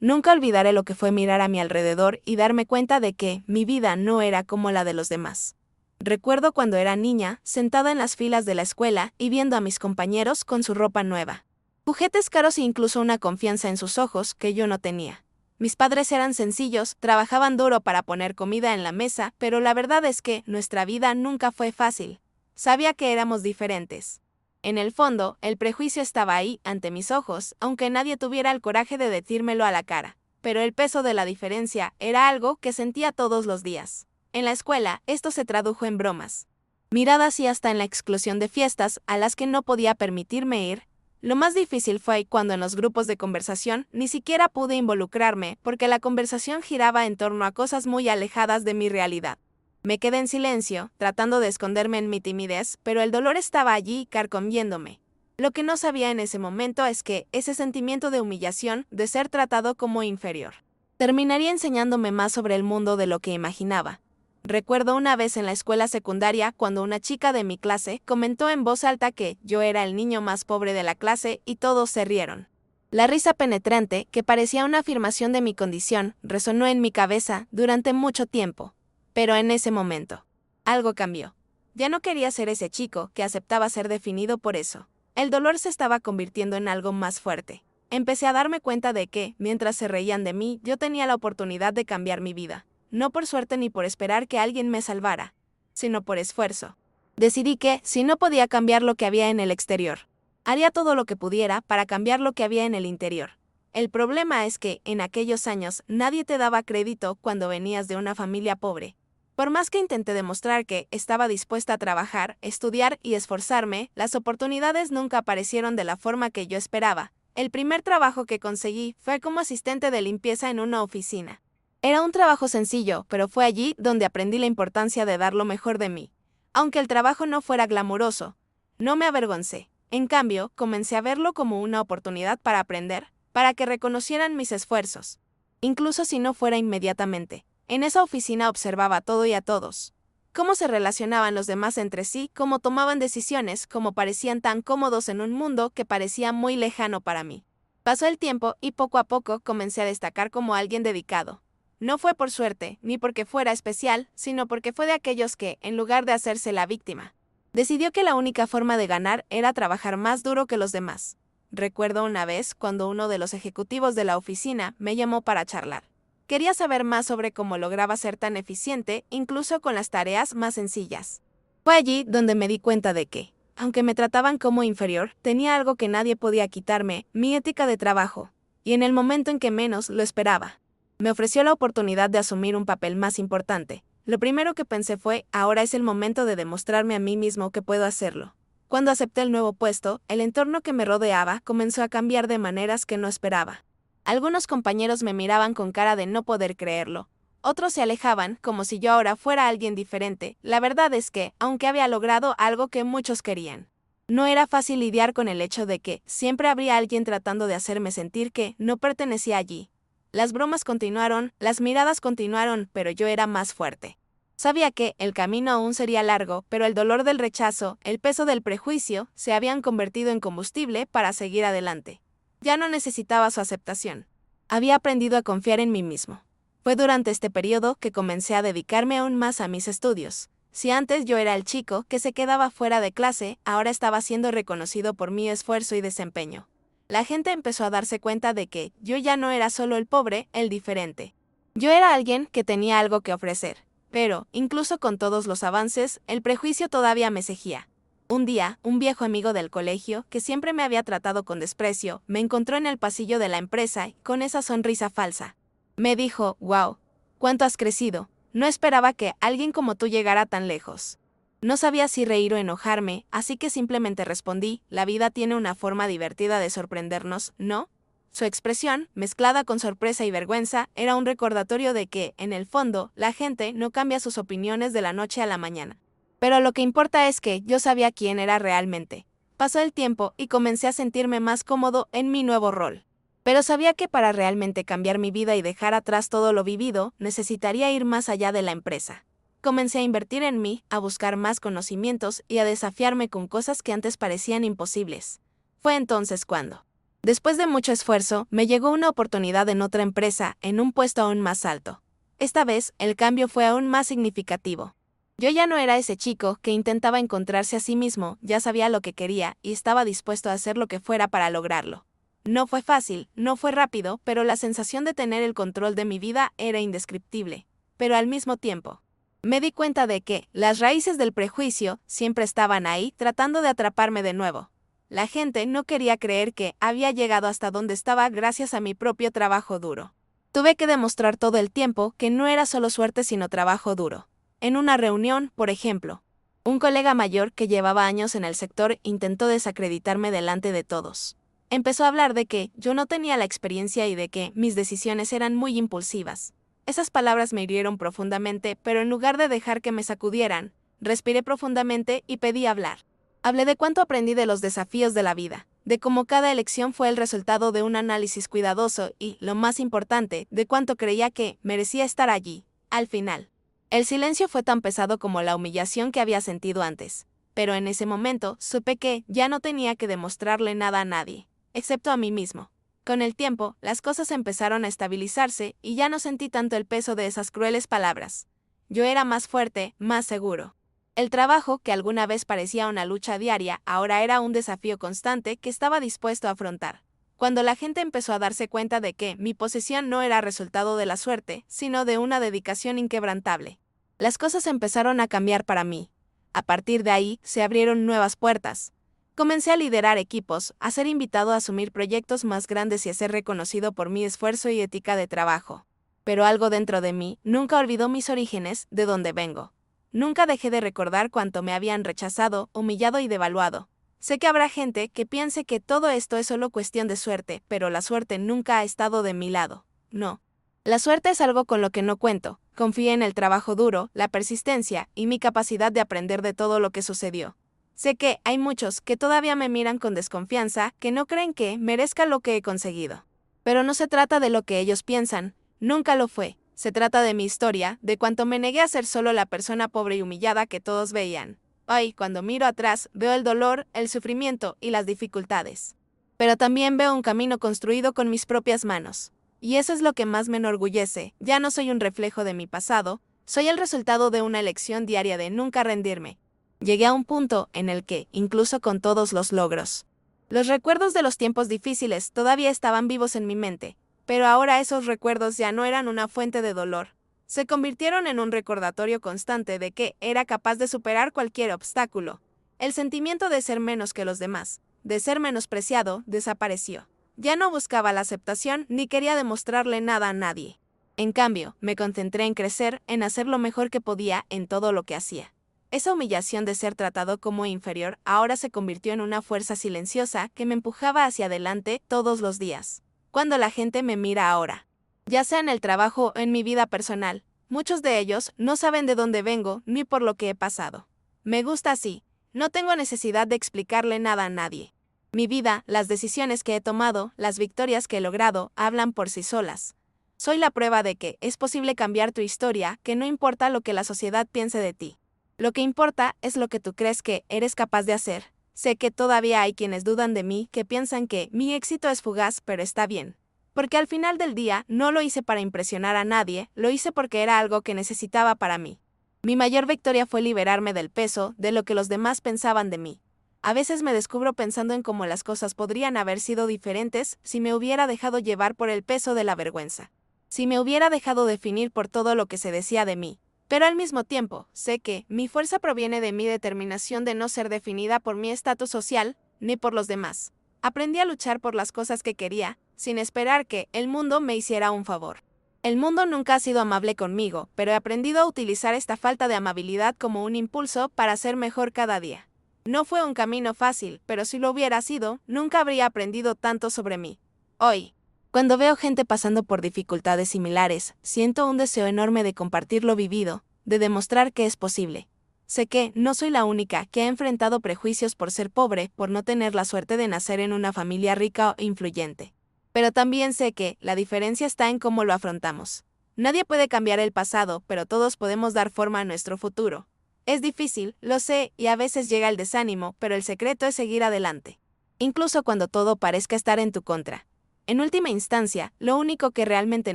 Nunca olvidaré lo que fue mirar a mi alrededor y darme cuenta de que mi vida no era como la de los demás. Recuerdo cuando era niña, sentada en las filas de la escuela y viendo a mis compañeros con su ropa nueva, juguetes caros e incluso una confianza en sus ojos que yo no tenía. Mis padres eran sencillos, trabajaban duro para poner comida en la mesa, pero la verdad es que nuestra vida nunca fue fácil. Sabía que éramos diferentes. En el fondo, el prejuicio estaba ahí, ante mis ojos, aunque nadie tuviera el coraje de decírmelo a la cara. Pero el peso de la diferencia era algo que sentía todos los días. En la escuela, esto se tradujo en bromas, miradas y hasta en la exclusión de fiestas a las que no podía permitirme ir. Lo más difícil fue cuando en los grupos de conversación ni siquiera pude involucrarme porque la conversación giraba en torno a cosas muy alejadas de mi realidad. Me quedé en silencio, tratando de esconderme en mi timidez, pero el dolor estaba allí carcomiéndome. Lo que no sabía en ese momento es que ese sentimiento de humillación, de ser tratado como inferior, terminaría enseñándome más sobre el mundo de lo que imaginaba. Recuerdo una vez en la escuela secundaria cuando una chica de mi clase comentó en voz alta que yo era el niño más pobre de la clase y todos se rieron. La risa penetrante, que parecía una afirmación de mi condición, resonó en mi cabeza durante mucho tiempo. Pero en ese momento, algo cambió. Ya no quería ser ese chico que aceptaba ser definido por eso. El dolor se estaba convirtiendo en algo más fuerte. Empecé a darme cuenta de que, mientras se reían de mí, yo tenía la oportunidad de cambiar mi vida. No por suerte ni por esperar que alguien me salvara, sino por esfuerzo. Decidí que, si no podía cambiar lo que había en el exterior, haría todo lo que pudiera para cambiar lo que había en el interior. El problema es que, en aquellos años, nadie te daba crédito cuando venías de una familia pobre. Por más que intenté demostrar que estaba dispuesta a trabajar, estudiar y esforzarme, las oportunidades nunca aparecieron de la forma que yo esperaba. El primer trabajo que conseguí fue como asistente de limpieza en una oficina. Era un trabajo sencillo, pero fue allí donde aprendí la importancia de dar lo mejor de mí. Aunque el trabajo no fuera glamuroso, no me avergoncé. En cambio, comencé a verlo como una oportunidad para aprender, para que reconocieran mis esfuerzos, incluso si no fuera inmediatamente. En esa oficina observaba todo y a todos. Cómo se relacionaban los demás entre sí, cómo tomaban decisiones, cómo parecían tan cómodos en un mundo que parecía muy lejano para mí. Pasó el tiempo y poco a poco comencé a destacar como alguien dedicado. No fue por suerte, ni porque fuera especial, sino porque fue de aquellos que, en lugar de hacerse la víctima, decidió que la única forma de ganar era trabajar más duro que los demás. Recuerdo una vez cuando uno de los ejecutivos de la oficina me llamó para charlar. Quería saber más sobre cómo lograba ser tan eficiente, incluso con las tareas más sencillas. Fue allí donde me di cuenta de que, aunque me trataban como inferior, tenía algo que nadie podía quitarme, mi ética de trabajo, y en el momento en que menos lo esperaba. Me ofreció la oportunidad de asumir un papel más importante. Lo primero que pensé fue, ahora es el momento de demostrarme a mí mismo que puedo hacerlo. Cuando acepté el nuevo puesto, el entorno que me rodeaba comenzó a cambiar de maneras que no esperaba. Algunos compañeros me miraban con cara de no poder creerlo. Otros se alejaban, como si yo ahora fuera alguien diferente. La verdad es que, aunque había logrado algo que muchos querían, no era fácil lidiar con el hecho de que siempre habría alguien tratando de hacerme sentir que no pertenecía allí. Las bromas continuaron, las miradas continuaron, pero yo era más fuerte. Sabía que el camino aún sería largo, pero el dolor del rechazo, el peso del prejuicio, se habían convertido en combustible para seguir adelante. Ya no necesitaba su aceptación. Había aprendido a confiar en mí mismo. Fue durante este periodo que comencé a dedicarme aún más a mis estudios. Si antes yo era el chico que se quedaba fuera de clase, ahora estaba siendo reconocido por mi esfuerzo y desempeño. La gente empezó a darse cuenta de que yo ya no era solo el pobre, el diferente. Yo era alguien que tenía algo que ofrecer. Pero, incluso con todos los avances, el prejuicio todavía me seguía. Un día, un viejo amigo del colegio, que siempre me había tratado con desprecio, me encontró en el pasillo de la empresa y con esa sonrisa falsa. Me dijo, «Wow, cuánto has crecido. No esperaba que alguien como tú llegara tan lejos». No sabía si reír o enojarme, así que simplemente respondí, «La vida tiene una forma divertida de sorprendernos, ¿no?». Su expresión, mezclada con sorpresa y vergüenza, era un recordatorio de que, en el fondo, la gente no cambia sus opiniones de la noche a la mañana. Pero lo que importa es que yo sabía quién era realmente. Pasó el tiempo y comencé a sentirme más cómodo en mi nuevo rol. Pero sabía que para realmente cambiar mi vida y dejar atrás todo lo vivido, necesitaría ir más allá de la empresa. Comencé a invertir en mí, a buscar más conocimientos y a desafiarme con cosas que antes parecían imposibles. Fue entonces cuando Después de mucho esfuerzo, me llegó una oportunidad en otra empresa, en un puesto aún más alto. Esta vez, el cambio fue aún más significativo. Yo ya no era ese chico que intentaba encontrarse a sí mismo, ya sabía lo que quería y estaba dispuesto a hacer lo que fuera para lograrlo. No fue fácil, no fue rápido, pero la sensación de tener el control de mi vida era indescriptible. Pero al mismo tiempo, me di cuenta de que las raíces del prejuicio siempre estaban ahí tratando de atraparme de nuevo. La gente no quería creer que había llegado hasta donde estaba gracias a mi propio trabajo duro. Tuve que demostrar todo el tiempo que no era solo suerte sino trabajo duro. En una reunión, por ejemplo, un colega mayor que llevaba años en el sector intentó desacreditarme delante de todos. Empezó a hablar de que yo no tenía la experiencia y de que mis decisiones eran muy impulsivas. Esas palabras me hirieron profundamente, pero en lugar de dejar que me sacudieran, respiré profundamente y pedí hablar. Hablé de cuánto aprendí de los desafíos de la vida, de cómo cada elección fue el resultado de un análisis cuidadoso y, lo más importante, de cuánto creía que merecía estar allí, al final. El silencio fue tan pesado como la humillación que había sentido antes, pero en ese momento supe que ya no tenía que demostrarle nada a nadie, excepto a mí mismo. Con el tiempo, las cosas empezaron a estabilizarse y ya no sentí tanto el peso de esas crueles palabras. Yo era más fuerte, más seguro. El trabajo, que alguna vez parecía una lucha diaria, ahora era un desafío constante que estaba dispuesto a afrontar. Cuando la gente empezó a darse cuenta de que mi posición no era resultado de la suerte, sino de una dedicación inquebrantable, las cosas empezaron a cambiar para mí. A partir de ahí, se abrieron nuevas puertas. Comencé a liderar equipos, a ser invitado a asumir proyectos más grandes y a ser reconocido por mi esfuerzo y ética de trabajo. Pero algo dentro de mí nunca olvidó mis orígenes, de dónde vengo. Nunca dejé de recordar cuánto me habían rechazado, humillado y devaluado. Sé que habrá gente que piense que todo esto es solo cuestión de suerte, pero la suerte nunca ha estado de mi lado. No. La suerte es algo con lo que no cuento. Confié en el trabajo duro, la persistencia y mi capacidad de aprender de todo lo que sucedió. Sé que hay muchos que todavía me miran con desconfianza, que no creen que merezca lo que he conseguido. Pero no se trata de lo que ellos piensan, nunca lo fue. Se trata de mi historia, de cuánto me negué a ser solo la persona pobre y humillada que todos veían. Hoy, cuando miro atrás, veo el dolor, el sufrimiento y las dificultades. Pero también veo un camino construido con mis propias manos. Y eso es lo que más me enorgullece. Ya no soy un reflejo de mi pasado, soy el resultado de una elección diaria de nunca rendirme. Llegué a un punto en el que, incluso con todos los logros, los recuerdos de los tiempos difíciles todavía estaban vivos en mi mente, pero ahora esos recuerdos ya no eran una fuente de dolor. Se convirtieron en un recordatorio constante de que era capaz de superar cualquier obstáculo. El sentimiento de ser menos que los demás, de ser menospreciado, desapareció. Ya no buscaba la aceptación ni quería demostrarle nada a nadie. En cambio, me concentré en crecer, en hacer lo mejor que podía en todo lo que hacía. Esa humillación de ser tratado como inferior ahora se convirtió en una fuerza silenciosa que me empujaba hacia adelante todos los días. Cuando la gente me mira ahora, ya sea en el trabajo o en mi vida personal, muchos de ellos no saben de dónde vengo ni por lo que he pasado. Me gusta así, no tengo necesidad de explicarle nada a nadie. Mi vida, las decisiones que he tomado, las victorias que he logrado, hablan por sí solas. Soy la prueba de que es posible cambiar tu historia, que no importa lo que la sociedad piense de ti. Lo que importa es lo que tú crees que eres capaz de hacer. Sé que todavía hay quienes dudan de mí, que piensan que mi éxito es fugaz, pero está bien. Porque al final del día no lo hice para impresionar a nadie, lo hice porque era algo que necesitaba para mí. Mi mayor victoria fue liberarme del peso, de lo que los demás pensaban de mí. A veces me descubro pensando en cómo las cosas podrían haber sido diferentes si me hubiera dejado llevar por el peso de la vergüenza. Si me hubiera dejado definir por todo lo que se decía de mí. Pero al mismo tiempo, sé que mi fuerza proviene de mi determinación de no ser definida por mi estatus social, ni por los demás. Aprendí a luchar por las cosas que quería, sin esperar que el mundo me hiciera un favor. El mundo nunca ha sido amable conmigo, pero he aprendido a utilizar esta falta de amabilidad como un impulso para ser mejor cada día. No fue un camino fácil, pero si lo hubiera sido, nunca habría aprendido tanto sobre mí. Hoy, cuando veo gente pasando por dificultades similares, siento un deseo enorme de compartir lo vivido, de demostrar que es posible. Sé que no soy la única que ha enfrentado prejuicios por ser pobre, por no tener la suerte de nacer en una familia rica o influyente. Pero también sé que la diferencia está en cómo lo afrontamos. Nadie puede cambiar el pasado, pero todos podemos dar forma a nuestro futuro. Es difícil, lo sé, y a veces llega el desánimo, pero el secreto es seguir adelante. incluso cuando todo parezca estar en tu contra. En última instancia, lo único que realmente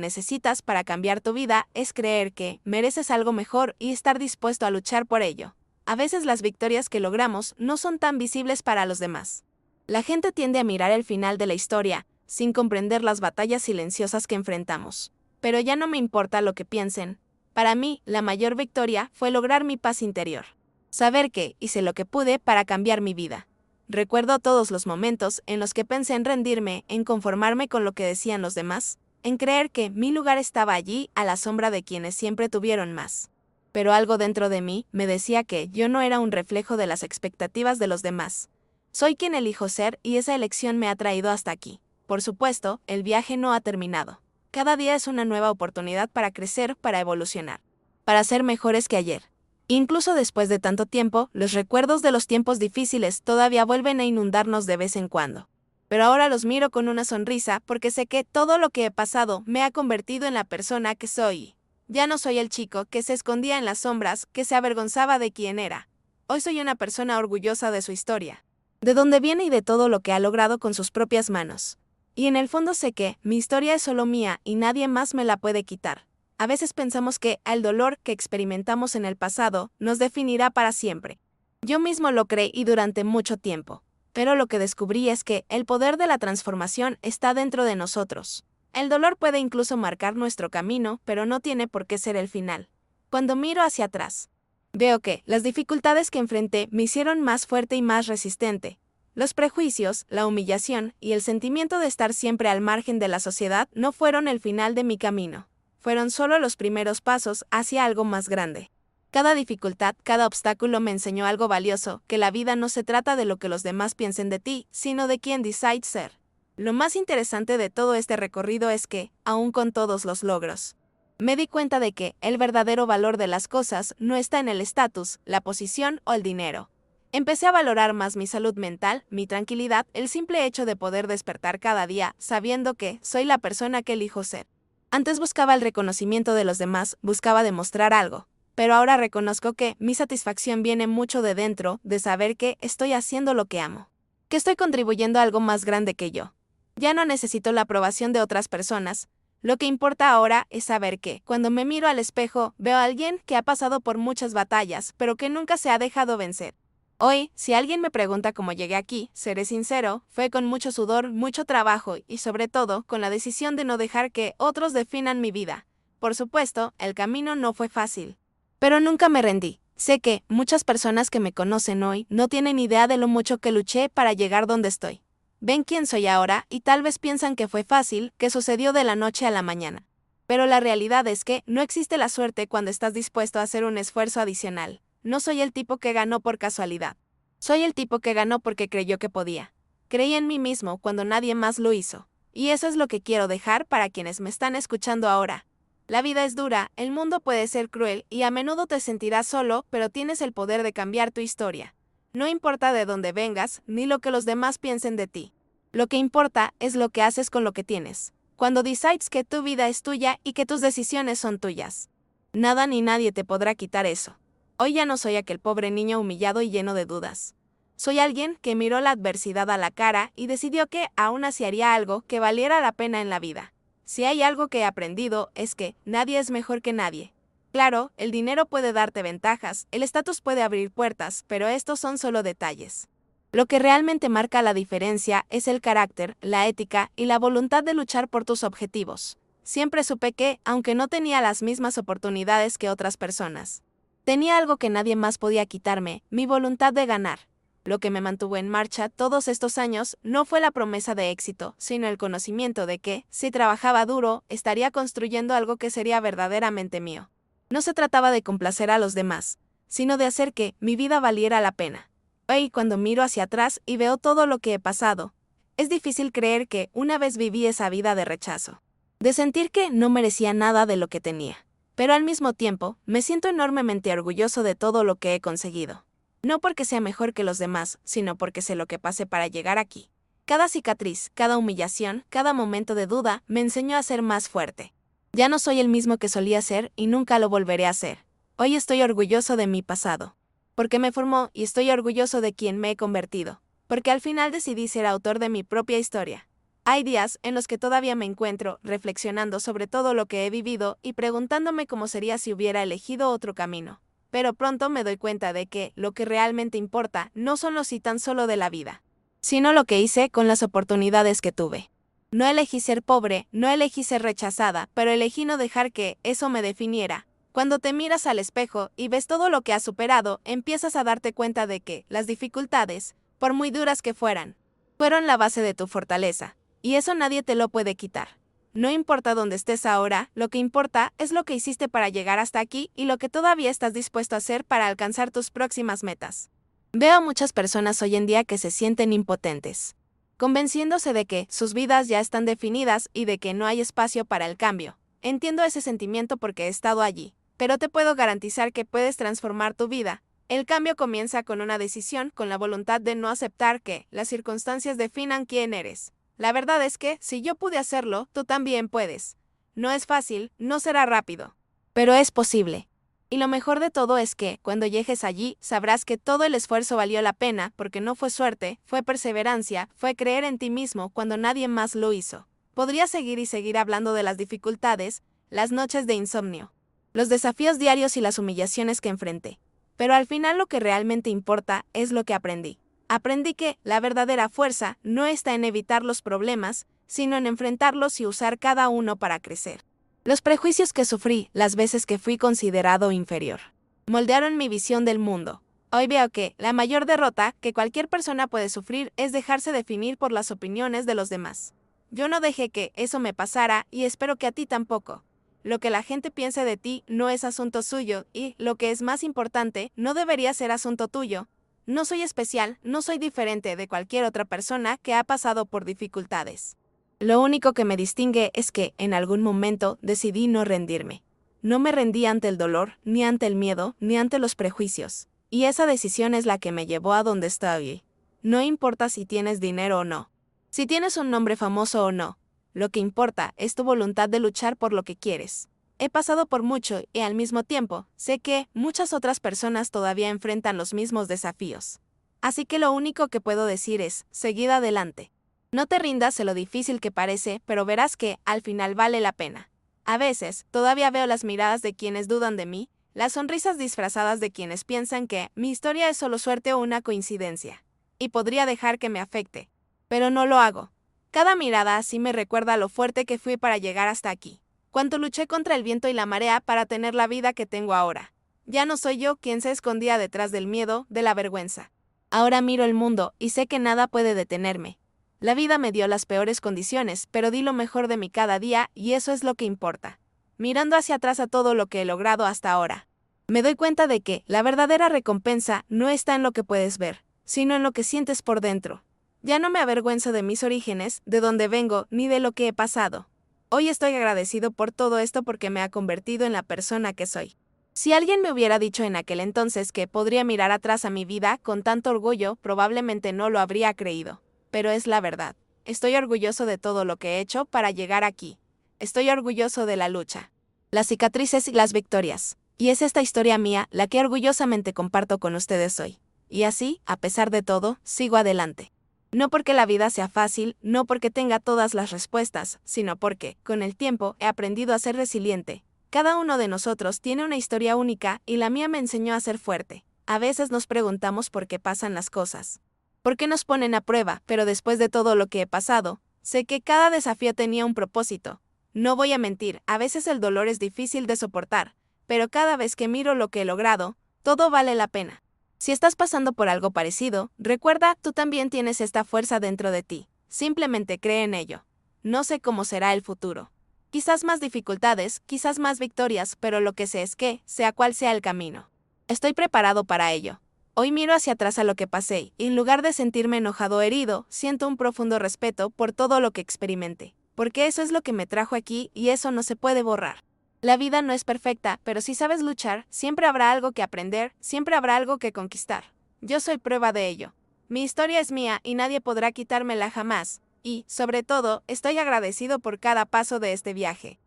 necesitas para cambiar tu vida es creer que mereces algo mejor y estar dispuesto a luchar por ello. A veces las victorias que logramos no son tan visibles para los demás. La gente tiende a mirar el final de la historia, sin comprender las batallas silenciosas que enfrentamos. Pero ya no me importa lo que piensen. Para mí, la mayor victoria fue lograr mi paz interior. Saber que hice lo que pude para cambiar mi vida. Recuerdo todos los momentos en los que pensé en rendirme, en conformarme con lo que decían los demás, en creer que mi lugar estaba allí a la sombra de quienes siempre tuvieron más. Pero algo dentro de mí me decía que yo no era un reflejo de las expectativas de los demás. Soy quien elijo ser y esa elección me ha traído hasta aquí. Por supuesto, el viaje no ha terminado. Cada día es una nueva oportunidad para crecer, para evolucionar, para ser mejores que ayer. Incluso después de tanto tiempo, los recuerdos de los tiempos difíciles todavía vuelven a inundarnos de vez en cuando. Pero ahora los miro con una sonrisa porque sé que todo lo que he pasado me ha convertido en la persona que soy. Ya no soy el chico que se escondía en las sombras, que se avergonzaba de quién era. Hoy soy una persona orgullosa de su historia, de dónde viene y de todo lo que ha logrado con sus propias manos. Y en el fondo sé que mi historia es solo mía y nadie más me la puede quitar. A veces pensamos que el dolor que experimentamos en el pasado nos definirá para siempre. Yo mismo lo creí durante mucho tiempo, pero lo que descubrí es que el poder de la transformación está dentro de nosotros. El dolor puede incluso marcar nuestro camino, pero no tiene por qué ser el final. Cuando miro hacia atrás, veo que las dificultades que enfrenté me hicieron más fuerte y más resistente. Los prejuicios, la humillación y el sentimiento de estar siempre al margen de la sociedad no fueron el final de mi camino. Fueron solo los primeros pasos hacia algo más grande. Cada dificultad, cada obstáculo me enseñó algo valioso, que la vida no se trata de lo que los demás piensen de ti, sino de quién decides ser. Lo más interesante de todo este recorrido es que, aun con todos los logros, me di cuenta de que el verdadero valor de las cosas no está en el estatus, la posición o el dinero. Empecé a valorar más mi salud mental, mi tranquilidad, el simple hecho de poder despertar cada día sabiendo que soy la persona que elijo ser. Antes buscaba el reconocimiento de los demás, buscaba demostrar algo, pero ahora reconozco que mi satisfacción viene mucho de dentro, de saber que estoy haciendo lo que amo, que estoy contribuyendo a algo más grande que yo. Ya no necesito la aprobación de otras personas. Lo que importa ahora es saber que, cuando me miro al espejo, veo a alguien que ha pasado por muchas batallas, pero que nunca se ha dejado vencer. Hoy, si alguien me pregunta cómo llegué aquí, seré sincero, fue con mucho sudor, mucho trabajo y sobre todo con la decisión de no dejar que otros definan mi vida. Por supuesto, el camino no fue fácil. Pero nunca me rendí. Sé que muchas personas que me conocen hoy no tienen idea de lo mucho que luché para llegar donde estoy. Ven quién soy ahora y tal vez piensan que fue fácil, que sucedió de la noche a la mañana. Pero la realidad es que no existe la suerte cuando estás dispuesto a hacer un esfuerzo adicional. No soy el tipo que ganó por casualidad. Soy el tipo que ganó porque creyó que podía. Creí en mí mismo cuando nadie más lo hizo. Y eso es lo que quiero dejar para quienes me están escuchando ahora. La vida es dura, el mundo puede ser cruel y a menudo te sentirás solo, pero tienes el poder de cambiar tu historia. No importa de dónde vengas, ni lo que los demás piensen de ti. Lo que importa es lo que haces con lo que tienes. Cuando decides que tu vida es tuya y que tus decisiones son tuyas. Nada ni nadie te podrá quitar eso. Hoy ya no soy aquel pobre niño humillado y lleno de dudas. Soy alguien que miró la adversidad a la cara y decidió que aún así haría algo que valiera la pena en la vida. Si hay algo que he aprendido es que nadie es mejor que nadie. Claro, el dinero puede darte ventajas, el estatus puede abrir puertas, pero estos son solo detalles. Lo que realmente marca la diferencia es el carácter, la ética y la voluntad de luchar por tus objetivos. Siempre supe que, aunque no tenía las mismas oportunidades que otras personas, tenía algo que nadie más podía quitarme, mi voluntad de ganar. Lo que me mantuvo en marcha todos estos años no fue la promesa de éxito, sino el conocimiento de que, si trabajaba duro, estaría construyendo algo que sería verdaderamente mío. No se trataba de complacer a los demás, sino de hacer que mi vida valiera la pena. Hoy, cuando miro hacia atrás y veo todo lo que he pasado, es difícil creer que una vez viví esa vida de rechazo, de sentir que no merecía nada de lo que tenía. Pero al mismo tiempo, me siento enormemente orgulloso de todo lo que he conseguido. No porque sea mejor que los demás, sino porque sé lo que pasé para llegar aquí. Cada cicatriz, cada humillación, cada momento de duda me enseñó a ser más fuerte. Ya no soy el mismo que solía ser y nunca lo volveré a ser. Hoy estoy orgulloso de mi pasado, porque me formó y estoy orgulloso de quien me he convertido. porque al final decidí ser autor de mi propia historia. Hay días en los que todavía me encuentro reflexionando sobre todo lo que he vivido y preguntándome cómo sería si hubiera elegido otro camino. Pero pronto me doy cuenta de que lo que realmente importa no son los y tan solo de la vida, sino lo que hice con las oportunidades que tuve. No elegí ser pobre, no elegí ser rechazada, pero elegí no dejar que eso me definiera. Cuando te miras al espejo y ves todo lo que has superado, empiezas a darte cuenta de que las dificultades, por muy duras que fueran, fueron la base de tu fortaleza. Y eso nadie te lo puede quitar. No importa dónde estés ahora, lo que importa es lo que hiciste para llegar hasta aquí y lo que todavía estás dispuesto a hacer para alcanzar tus próximas metas. Veo a muchas personas hoy en día que se sienten impotentes, convenciéndose de que sus vidas ya están definidas y de que no hay espacio para el cambio. Entiendo ese sentimiento porque he estado allí, pero te puedo garantizar que puedes transformar tu vida. El cambio comienza con una decisión, con la voluntad de no aceptar que las circunstancias definan quién eres. La verdad es que, si yo pude hacerlo, tú también puedes. No es fácil, no será rápido, pero es posible. Y lo mejor de todo es que, cuando llegues allí, sabrás que todo el esfuerzo valió la pena porque no fue suerte, fue perseverancia, fue creer en ti mismo cuando nadie más lo hizo. Podría seguir y seguir hablando de las dificultades, las noches de insomnio, los desafíos diarios y las humillaciones que enfrenté. Pero al final lo que realmente importa es lo que aprendí. Aprendí que la verdadera fuerza no está en evitar los problemas, sino en enfrentarlos y usar cada uno para crecer. Los prejuicios que sufrí, las veces que fui considerado inferior, moldearon mi visión del mundo. Hoy veo que la mayor derrota que cualquier persona puede sufrir es dejarse definir por las opiniones de los demás. Yo no dejé que eso me pasara y espero que a ti tampoco. Lo que la gente piense de ti no es asunto suyo y, lo que es más importante, no debería ser asunto tuyo. No soy especial, no soy diferente de cualquier otra persona que ha pasado por dificultades. Lo único que me distingue es que, en algún momento, decidí no rendirme. No me rendí ante el dolor, ni ante el miedo, ni ante los prejuicios. Y esa decisión es la que me llevó a donde estoy. No importa si tienes dinero o no. Si tienes un nombre famoso o no. Lo que importa es tu voluntad de luchar por lo que quieres. He pasado por mucho y al mismo tiempo, sé que muchas otras personas todavía enfrentan los mismos desafíos. Así que lo único que puedo decir es, seguid adelante. No te rindas en lo difícil que parece, pero verás que, al final vale la pena. A veces, todavía veo las miradas de quienes dudan de mí, las sonrisas disfrazadas de quienes piensan que mi historia es solo suerte o una coincidencia. Y podría dejar que me afecte. Pero no lo hago. Cada mirada así me recuerda lo fuerte que fui para llegar hasta aquí. Cuánto luché contra el viento y la marea para tener la vida que tengo ahora. Ya no soy yo quien se escondía detrás del miedo, de la vergüenza. Ahora miro el mundo y sé que nada puede detenerme. La vida me dio las peores condiciones, pero di lo mejor de mí cada día y eso es lo que importa. Mirando hacia atrás a todo lo que he logrado hasta ahora, me doy cuenta de que la verdadera recompensa no está en lo que puedes ver, sino en lo que sientes por dentro. Ya no me avergüenzo de mis orígenes, de dónde vengo, ni de lo que he pasado. Hoy estoy agradecido por todo esto porque me ha convertido en la persona que soy. Si alguien me hubiera dicho en aquel entonces que podría mirar atrás a mi vida con tanto orgullo, probablemente no lo habría creído. Pero es la verdad. Estoy orgulloso de todo lo que he hecho para llegar aquí. Estoy orgulloso de la lucha, las cicatrices y las victorias. Y es esta historia mía la que orgullosamente comparto con ustedes hoy. Y así, a pesar de todo, sigo adelante. No porque la vida sea fácil, no porque tenga todas las respuestas, sino porque, con el tiempo, he aprendido a ser resiliente. Cada uno de nosotros tiene una historia única y la mía me enseñó a ser fuerte. A veces nos preguntamos por qué pasan las cosas. ¿Por qué nos ponen a prueba? Pero después de todo lo que he pasado, sé que cada desafío tenía un propósito. No voy a mentir, a veces el dolor es difícil de soportar, pero cada vez que miro lo que he logrado, todo vale la pena. Si estás pasando por algo parecido, recuerda, tú también tienes esta fuerza dentro de ti. Simplemente cree en ello. No sé cómo será el futuro. Quizás más dificultades, quizás más victorias, pero lo que sé es que, sea cual sea el camino, estoy preparado para ello. Hoy miro hacia atrás a lo que pasé, y en lugar de sentirme enojado o herido, siento un profundo respeto por todo lo que experimenté. Porque eso es lo que me trajo aquí y eso no se puede borrar. La vida no es perfecta, pero si sabes luchar, siempre habrá algo que aprender, siempre habrá algo que conquistar. Yo soy prueba de ello. Mi historia es mía y nadie podrá quitármela jamás. Y, sobre todo, estoy agradecido por cada paso de este viaje.